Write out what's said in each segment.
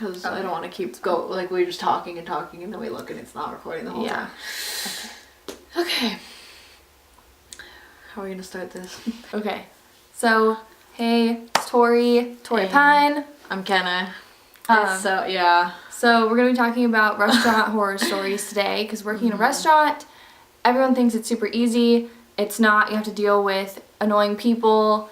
because I don't want to keep like we're just talking and talking and then we look and it's not recording the whole time. Okay. How are we gonna start this? Okay. So, hey, it's Tori Hey. Pine. I'm Kenna. So we're gonna be talking about restaurant horror stories today because working in a restaurant, everyone thinks it's super easy. It's not. You have to deal with annoying people.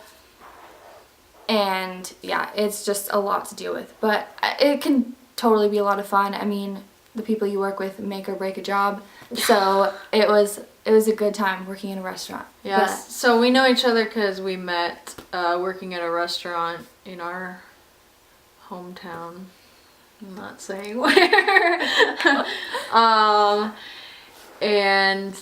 And yeah, it's just a lot to deal with, but it can totally be a lot of fun. I mean, the people you work with make or break a job, so it was a good time working in a restaurant. Yes. So we know each other because we met working at a restaurant in our hometown. I'm not saying where. And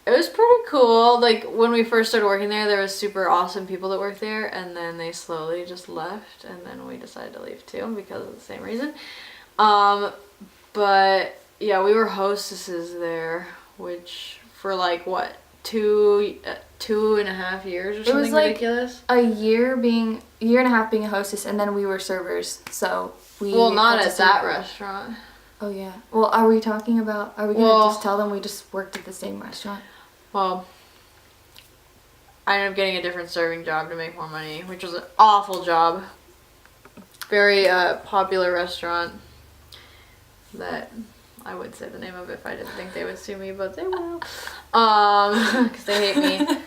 it was pretty cool. Like, when we first started working there was super awesome people that worked there, and then they slowly just left, and then we decided to leave too because of the same reason. But yeah, we were hostesses there, which for like what, 2.5 years or something. It was like ridiculous. a year and a half being a hostess, and then we were servers. So we not at that restaurant. Oh yeah. Well, are we gonna just tell them we just worked at the same restaurant? Well, I ended up getting a different serving job to make more money, which was an awful job. Very popular restaurant that I would say the name of if I didn't think they would sue me, but they will. Because they hate me.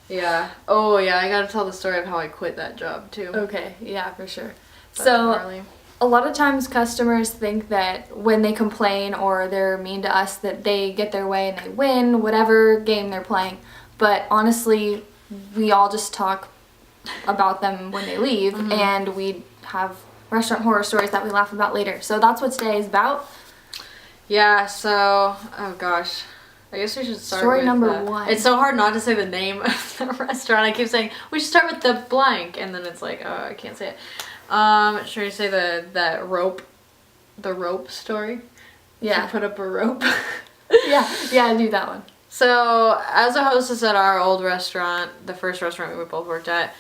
Yeah. Oh yeah, I gotta tell the story of how I quit that job too. Okay, yeah, for sure. That's so gnarly. A lot of times customers think that when they complain or they're mean to us that they get their way and they win whatever game they're playing. But honestly, we all just talk about them when they leave, and we have restaurant horror stories that we laugh about later. So that's what today is about. Yeah, so, oh gosh. I guess we should start Story with number 1. It's so hard not to say the name of the restaurant. I keep saying, we should start with the blank, and then it's like, oh, I can't say it. Should we say the rope story? Yeah. To put up a rope. yeah, do that one. So, as a hostess at our old restaurant, the first restaurant we both worked at,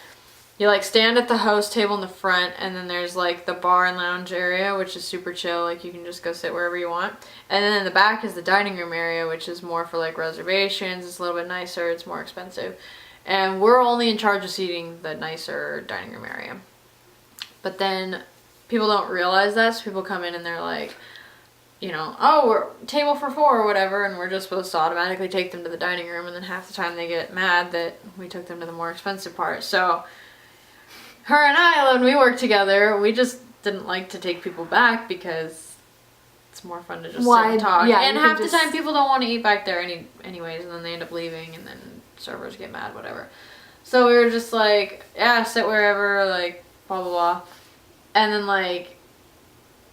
you like stand at the host table in the front, and then there's like the bar and lounge area, which is super chill. Like, you can just go sit wherever you want. And then in the back is the dining room area, which is more for like reservations. It's a little bit nicer. It's more expensive. And we're only in charge of seating the nicer dining room area. But then people don't realize that, so people come in and they're like, you know, oh, we're table for 4 or whatever, and we're just supposed to automatically take them to the dining room, and then half the time they get mad that we took them to the more expensive part. So her and I, when we worked together, we just didn't like to take people back because it's more fun to just sit and talk. Yeah, and half the time people don't want to eat back there anyways, and then they end up leaving, and then servers get mad, whatever. So we were just like, yeah, sit wherever, like, blah, blah, blah. And then, like,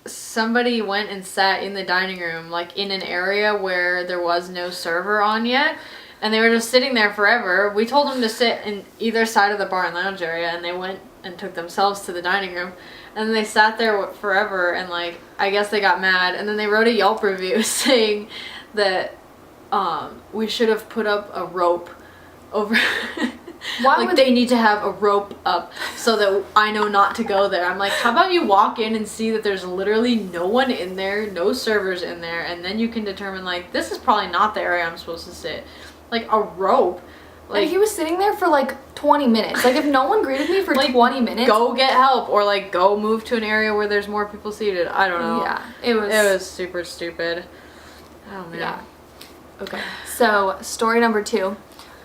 somebody went and sat in the dining room, like, in an area where there was no server on yet. And they were just sitting there forever. We told them to sit in either side of the bar and lounge area, and they went and took themselves to the dining room. And then they sat there forever, and, like, I guess they got mad. And then they wrote a Yelp review saying that we should have put up a rope over... they need to have a rope up so that I know not to go there. I'm like, how about you walk in and see that there's literally no one in there, no servers in there, and then you can determine, like, this is probably not the area I'm supposed to sit. Like, a rope. Like, and he was sitting there for like 20 minutes. Like, if no one greeted me for like 20 minutes, go get help, or like go move to an area where there's more people seated. I don't know. Yeah, it was super stupid. Oh man. Yeah. Okay. So, story number 2.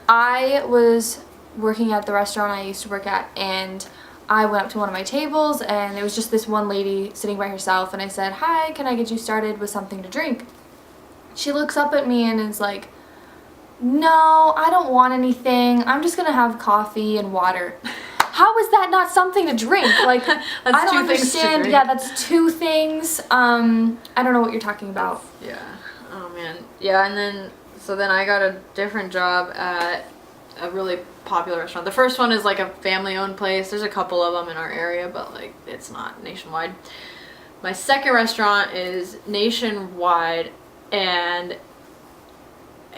I was working at the restaurant I used to work at, and I went up to one of my tables, and there was just this one lady sitting by herself, and I said, "Hi, can I get you started with something to drink?" She looks up at me and is like, "No, I don't want anything. I'm just gonna have coffee and water." How is that not something to drink? Like, I don't understand. Yeah, that's 2 things. I don't know what you're talking about. Yeah. Oh man. Yeah, and then so then I got a different job at a really popular restaurant. The first one is like a family-owned place. There's a couple of them in our area, but like it's not nationwide. My second restaurant is nationwide, and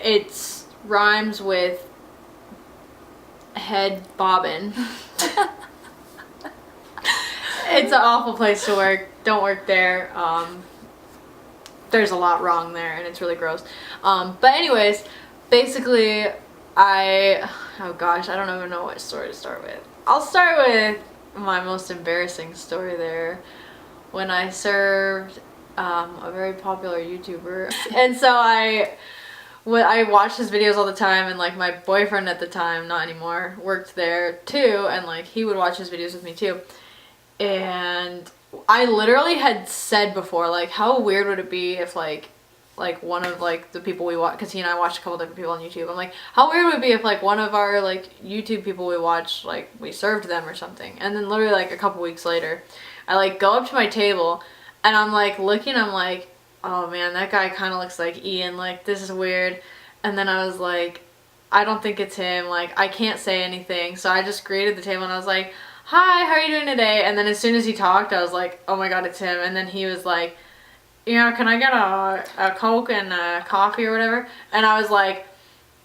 it's rhymes with head bobbin. It's an awful place to work. don't work there. There's a lot wrong there, and it's really gross. But anyways, basically, oh gosh, I don't even know what story to start with. I'll start with my most embarrassing story there, when I served a very popular YouTuber. And so I watched his videos all the time, and like my boyfriend at the time, not anymore, worked there too, and like he would watch his videos with me too. And I literally had said before, like, how weird would it be if like one of like the people we watch, because he and I watched a couple different people on YouTube. I'm like, how weird would it be if like one of our like YouTube people we watched, like we served them or something. And then literally like a couple weeks later, I like go up to my table and I'm like looking, I'm like, oh man, that guy kind of looks like Ian, like this is weird. And then I was like, I don't think it's him, like I can't say anything. So I just greeted the table and I was like, hi, how are you doing today? And then as soon as he talked, I was like, oh my god, it's him. And then he was like, yeah, can I get a Coke and a coffee or whatever? And I was like,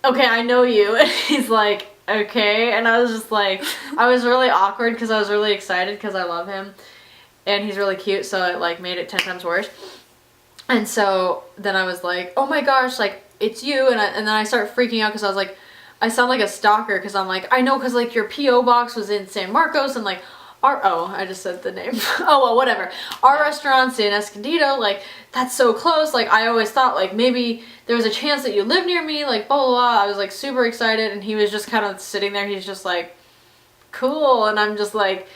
okay, I know you. And he's like, okay. And I was just like, I was really awkward because I was really excited because I love him. And he's really cute, so it like made it 10 times worse. And so then I was like, oh my gosh, like, it's you. And then I started freaking out because I was like, I sound like a stalker because I'm like, I know, because like your P.O. box was in San Marcos, and like I just said the name. Oh well, whatever. Our restaurant's in Escondido, like that's so close. Like I always thought like maybe there was a chance that you live near me, like blah blah blah. I was like super excited, and he was just kind of sitting there. He's just like, cool, and I'm just like,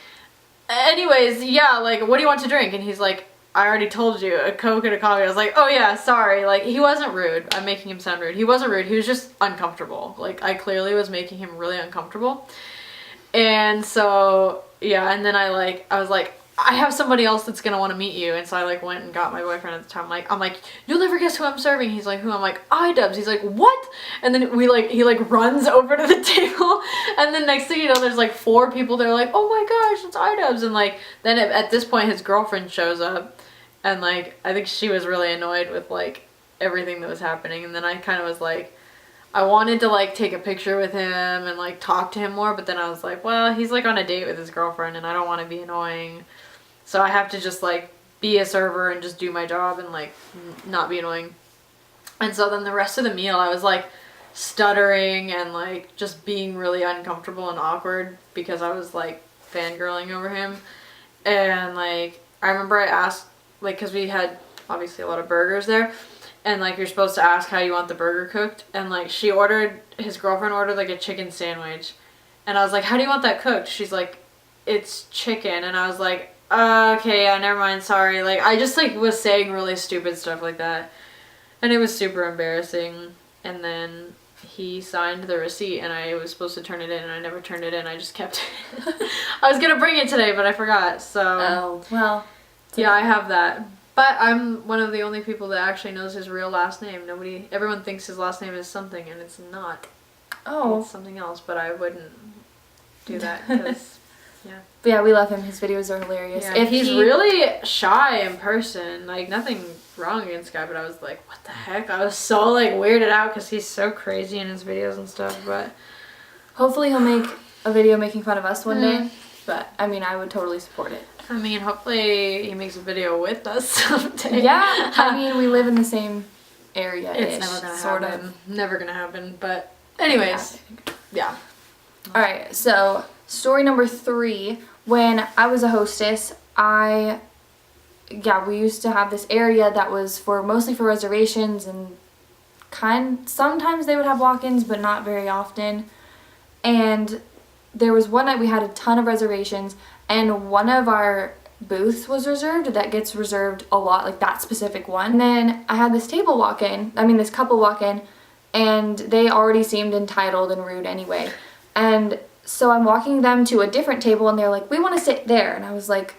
anyways, yeah, like what do you want to drink? And he's like, I already told you, a Coke and a coffee. I was like, oh yeah, sorry. Like he wasn't rude. I'm making him sound rude. He wasn't rude. He was just uncomfortable. Like I clearly was making him really uncomfortable. And so yeah, and then I was like, I have somebody else that's gonna want to meet you. And so I like went and got my boyfriend at the time. I'm like, you'll never guess who I'm serving. He's like, who? I'm like, iDubbbz. He's like, what? And then he runs over to the table, and then next thing you know, there's like 4 people that are like, oh my gosh, it's iDubbbz. And like then at this point his girlfriend shows up, and like I think she was really annoyed with like everything that was happening. And then I kind of was like, I wanted to like take a picture with him and like talk to him more, but then I was like, well, he's like on a date with his girlfriend and I don't want to be annoying. So I have to just like be a server and just do my job and like not be annoying. And so then the rest of the meal I was like stuttering and like just being really uncomfortable and awkward because I was like fangirling over him. And like I remember I asked, like, because we had obviously a lot of burgers there, and like you're supposed to ask how you want the burger cooked, and like his girlfriend ordered like a chicken sandwich, and I was like, how do you want that cooked? She's like, it's chicken. And I was like, okay, yeah, never mind, sorry. Like I just like was saying really stupid stuff like that, and it was super embarrassing. And then he signed the receipt and I was supposed to turn it in, and I never turned it in. I just kept it. I was gonna bring it today, but I forgot. So oh well, yeah, I have that. But I'm one of the only people that actually knows his real last name. Everyone thinks his last name is something, and it's not. Oh. It's something else, but I wouldn't do that because, yeah. But yeah, we love him. His videos are hilarious. Yeah, he's really shy in person. Like, nothing wrong against the guy, but I was like, what the heck? I was so, like, weirded out because he's so crazy in his videos and stuff, but... Hopefully he'll make a video making fun of us one day, but, I mean, I would totally support it. I mean, hopefully he makes a video with us someday. Yeah, I mean, we live in the same area. It's never gonna happen. Never gonna happen, but anyways, yeah. Alright, so story number 3. When I was a hostess, we used to have this area that was mostly for reservations, and sometimes they would have walk-ins, but not very often. And there was one night we had a ton of reservations, and one of our booths was reserved. That gets reserved a lot, like that specific one. And then I had this couple walk in, and they already seemed entitled and rude anyway. And so I'm walking them to a different table, and they're like, we want to sit there. And I was like,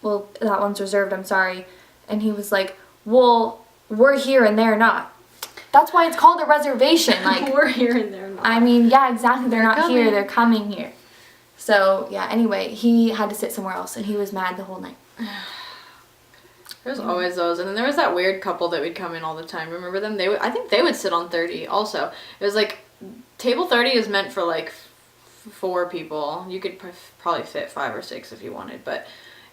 well, that one's reserved, I'm sorry. And he was like, well, we're here and they're not. That's why it's called a reservation. Like, we're here and they're not. I mean, yeah, exactly. They're not here, they're coming here. So, yeah, anyway, he had to sit somewhere else, and he was mad the whole night. There's always those. And then there was that weird couple that would come in all the time. Remember them? I think they would sit on 30 also. It was like, table 30 is meant for like 4 people. You could probably fit 5 or 6 if you wanted, but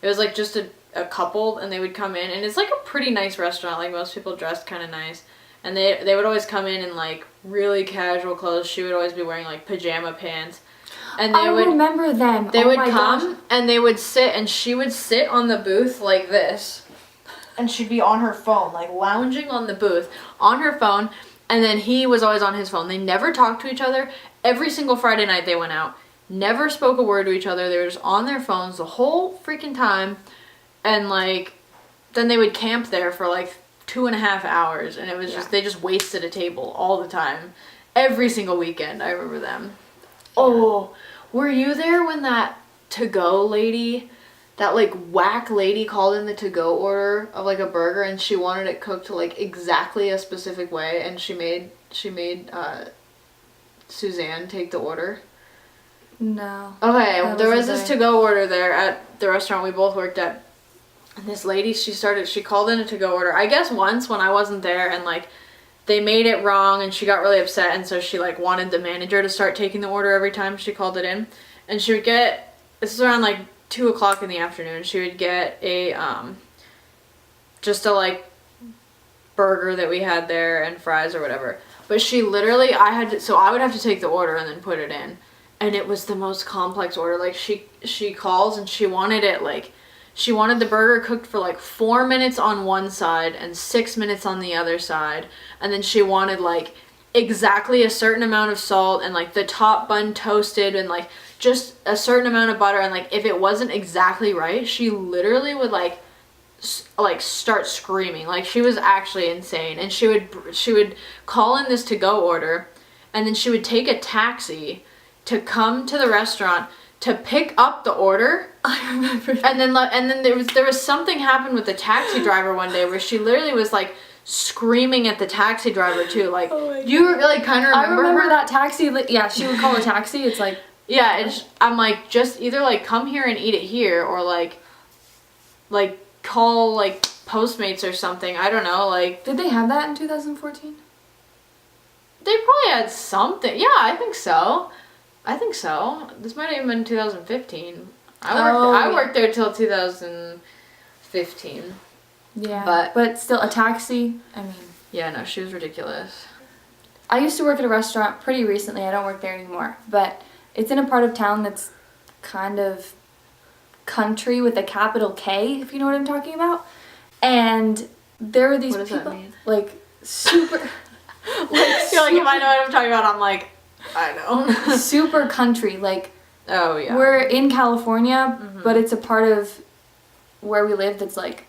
It was like just a couple, and they would come in, and it's like a pretty nice restaurant. Like most people dressed kind of nice, and they would always come in like really casual clothes. She would always be wearing like pajama pants, and I remember them. They Oh would my come gosh. and they would sit, and she would sit on the booth like this, and she'd be on her phone, like lounging on the booth on her phone, and then he was always on his phone. They never talked to each other. Every single Friday night they went out, never spoke a word to each other. They were just on their phones the whole freaking time, and like then they would camp there for like 2.5 hours, and it was just they just wasted a table all the time, every single weekend. I remember them. Oh, were you there when that to-go lady, that like whack lady, called in the to-go order of like a burger, and she wanted it cooked like exactly a specific way, and she made Suzanne take the order? No. Okay, there was wasn't this there. to-go order there at the restaurant we both worked at. And this lady, she called in a to-go order, I guess once when I wasn't there, and like they made it wrong, and she got really upset, and so she like wanted the manager to start taking the order every time she called it in. And she would get, this is around like 2 o'clock in the afternoon, she would get a just a like burger that we had there and fries or whatever. But she literally, so I would have to take the order and then put it in. And it was the most complex order. Like she calls and she wanted it like, she wanted the burger cooked for like 4 minutes on one side and 6 minutes on the other side. And then she wanted like exactly a certain amount of salt, and like the top bun toasted, and like just a certain amount of butter. And like if it wasn't exactly right, she literally would like start screaming. Like she was actually insane. And she would call in this to-go order, and then she would take a taxi to come to the restaurant to pick up the order. I remember. And then there was something happened with the taxi driver one day where she literally was like screaming at the taxi driver too. Like, you were like kind of remember I remember her? that taxi. Yeah, she would call a taxi. It's like, Yeah, I'm like, just either like come here and eat it here, or like call like Postmates or something. I don't know. Like, did they have that in 2014? they probably had something. Yeah, I think so. This might have even been 2015. I worked there till 2015. Yeah, but still a taxi. I mean, Yeah, no, she was ridiculous. I used to work at a restaurant pretty recently. I don't work there anymore, but it's in a part of town that's kind of country with a capital K, if you know what I'm talking about. And there were these What does that people, mean? like super, You're like, if I know what I'm talking about, I'm like, I know. super country. Like, Oh, yeah. we're in California, but it's a part of where we live that's like,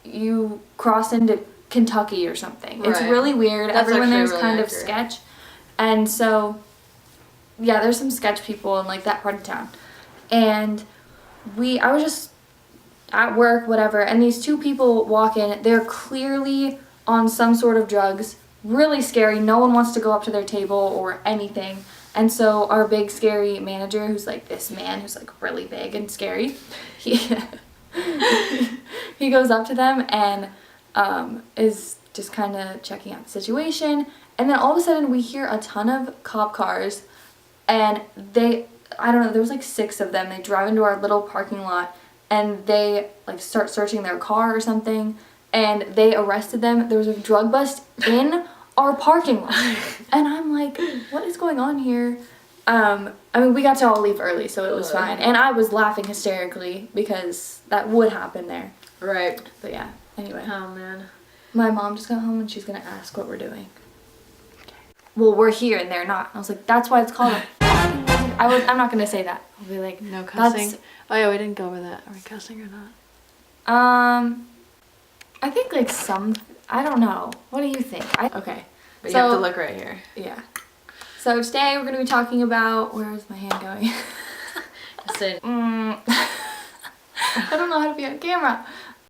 you cross into Kentucky or something. It's Right. really weird. That's Everyone actually there's really kind of accurate. sketch. And so, yeah, there's some sketch people in like that part of town. And I was just at work, whatever, and these two people walk in. They're clearly on some sort of drugs. Really scary. No one wants to go up to their table or anything. And so our big scary manager, who's like this man who's like really big and scary, he goes up to them and is just kind of checking out the situation. And then all of a sudden we hear a ton of cop cars, and I don't know, there was like 6 of them. They drive into our little parking lot, and they like start searching their car or something, and they arrested them. There was a drug bust in our parking lot. And I'm like, what is going on here? I mean, we got to all leave early, so it was fine. And I was laughing hysterically because that would happen there. Right. But yeah, anyway. Oh, man. My mom just got home and she's going to ask what we're doing. Well, we're here and they're not. I was like, that's why it's called I'm not going to say that. I'll be like, No cussing. Oh, yeah, we didn't go over that. Are we cussing or not? I think like I don't know. What do you think? Okay. But you So- have to look right here. Yeah. So today we're going to be talking about, where is my hand going? Listen. I don't know how to be on camera.